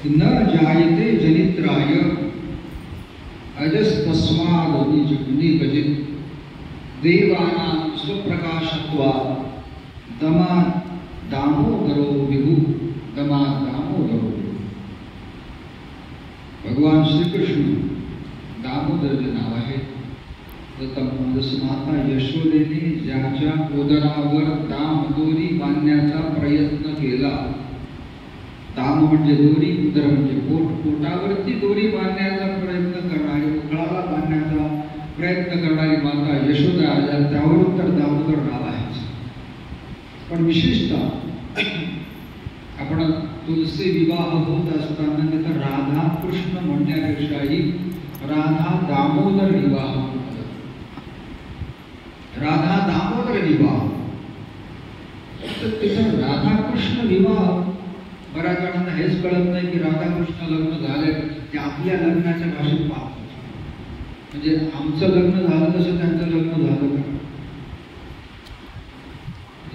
न जायते जनित्राय अजस्तस्माद् निपजित देवानां स्वप्रकाशत्वात् दमात् दामोदरो विभु दमात् दामोदरो विभु। भगवान श्री कृष्ण दामोदर जे नाव आहे जसं माता यशोदेने ज्याच्या उदरावर दामदोरी बांधण्याचा प्रयत्न केला, दाम म्हणजे दोरी, उदर म्हणजे पोट, पोटावरती दोरी बांधण्याचा प्रयत्न करणारी, उकळाला बांधण्याचा प्रयत्न करणारी माता यशोदा, त्यावरून तर दामोदर नाव आहे। पण विशेषतः आपण तुलसी विवाह होत असताना तर राधा कृष्ण म्हणण्यापेक्षाही राधा दामोदर विवाह, राधा दामोदर विवाह, तर तिथं राधा कृष्ण विवाह बऱ्याच जणांना हेच कळत नाही की राधा कृष्ण लग्न झाले ते आपल्या लग्नाच्या भाषेत पाहतात, म्हणजे आमचं लग्न झालं तसं त्यांचं लग्न झालं का?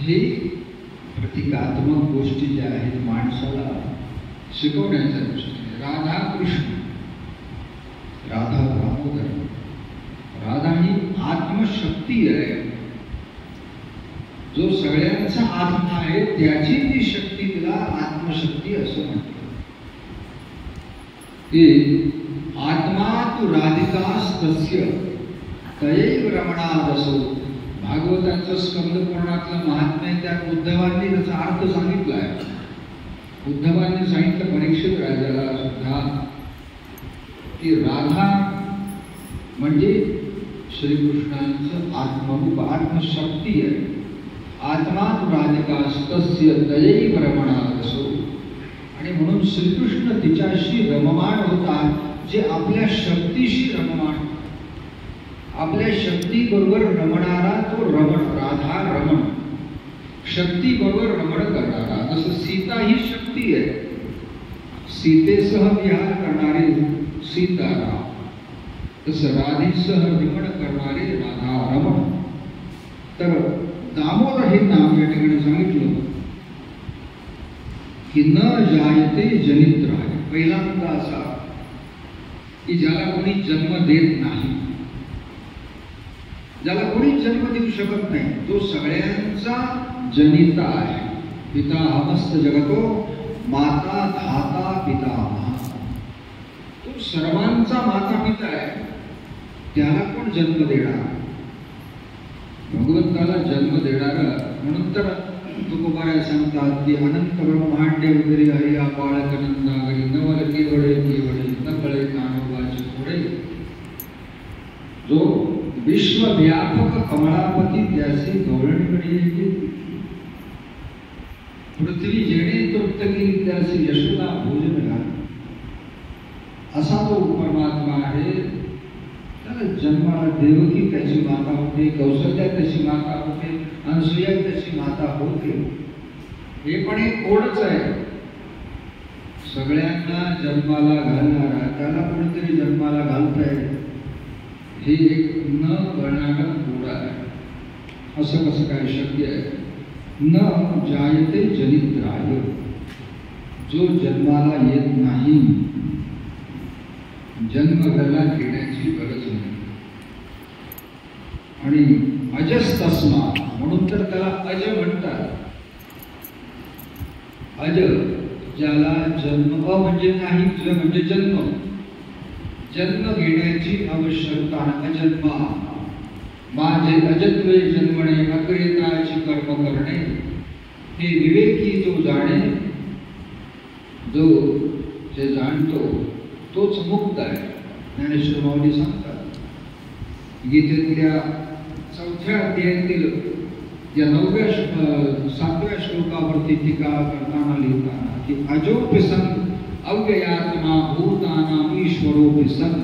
हे प्रतिकात्मक गोष्टी ज्या आहेत माणसाला शिकवण्याच्या दृष्टीने राधा कृष्ण, राधा दामोदर, राधा ही आत्मशक्ती आहे, जो सगळ्यांचा आत्मा आहे त्याची ती शक्ती तिला आत्मशक्ती असं म्हणतात। की आत्मा तु राधिकास्तस्य तयैव रमणादसो, भागवताचं स्कंद पुराणातलं महात्म्य त्यात उद्धवांनी त्याचा अर्थ सांगितला आहे। उद्धवांनी सांगितलं परीक्षित राजाला सुद्धा की राधा म्हणजे श्रीकृष्णांचं आत्मरूप आत्मशक्ती आहे। आत्मा तु राधिकास्तस्य तयैव रमणादसो, आणि म्हणून श्रीकृष्ण तिच्याशी रममाण होतात जे आपल्या शक्तीशी रममाण, आपल्या शक्ती बरोबर रमणारा तो रमण, राधा रमण, शक्ती बरोबर रमण करणारा। जसं सीता ही शक्ती आहे, सीतेसह विहार करणारे सीताराम, तसं राधेसह रमण करणारे राधा रमण। तर दामोदर हे नाव या ठिकाणी सांगितलं की न जायते जनित्राय, पहिला मुद्दा असा की ज्याला कोणी जन्म देत नाही, ज्याला कोणी जन्म देऊ शकत नाही, तो सगळ्यांचा जनिता आहे। पिता हमस्त जगतो माता धाता पितामह, तो सर्वांचा माता पिता आहे, त्याला कोण जन्म देणार? भगवंताला जन्म देणार, म्हणून तर तुकोबाराय सांगतात की अनंत ब्रह्मांडे वगैरे हरिया बाळकनंदागरी नवल केवळे केवळे न कळे कानोबाचे थोडे, जो विश्वव्यापक कमळापती त्याचे गवळणकडे येते, पृथ्वी जेणे तृप्त केली त्याचे यशोदा भोजन घाल, असा तो परमात्मा आहे। त्याला जन्माला देवकी त्याची माता होते, कौसल्या त्याची माता होते, अनसुया त्याची माता होते, हे पण एक कोडच आहे। सगळ्यांना जन्माला घालणारा, त्याला कोणीतरी जन्माला घालताय, हे एक न गणनागत कोड आहे। असं कसं काय शक्य आहे? न जायते जनित्राय, जो जन्माला येत नाही, जन्म त्याला घेण्याची गरज नाही, आणि अजस्तस्मात्, म्हणून तर त्याला अज म्हणतात। अज ज्याला जन्म, अ म्हणजे नाही, ज म्हणजे जन्म, जन्म घेण्याची आवश्यकता, अजन्मा माझे अजत्वे जन्मणे अक्रियताची कर्म करणे, हे विवेकी जो जाणे, जो जे जाणतो तोच मुक्त आहे। ज्ञानेश्वर माऊली सांगतात गीतेतल्या 4थ्या अध्यायातील या 7व्या श्लोकावरती टीका करताना लिहिताना की अजोपि सन अव्ययात्मा भूतानां ईश्वरोपि सन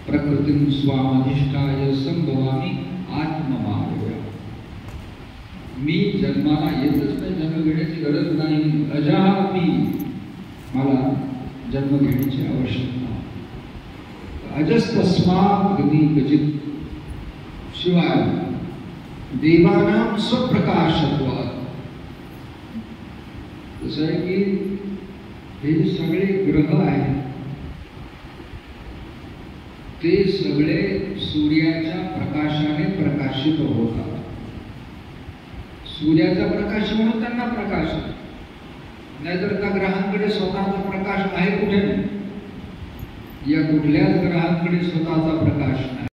प्रकृतिं स्वामधिष्ठाय संभवामि आत्ममायया। मी जन्माला येतच नाही, जन्म घेण्याची गरज नाही, अजापि, मला जन्म घेण्याची आवश्यकता। अजस्तस्मात् गतिपजित, शिवाय देवानां स्वप्रकाशत्वात्, जसं आहे की हे सगळे ग्रह आहेत ते सगळे सूर्याच्या प्रकाशाने प्रकाशित होतात. सूर्याचा प्रकाश म्हणून त्यांना प्रकाश आहे, नाहीतर त्या ग्रहांकडे स्वतःचा प्रकाश आहे कुठे? या कुठल्याच ग्रहांकडे स्वतःचा प्रकाश नाही.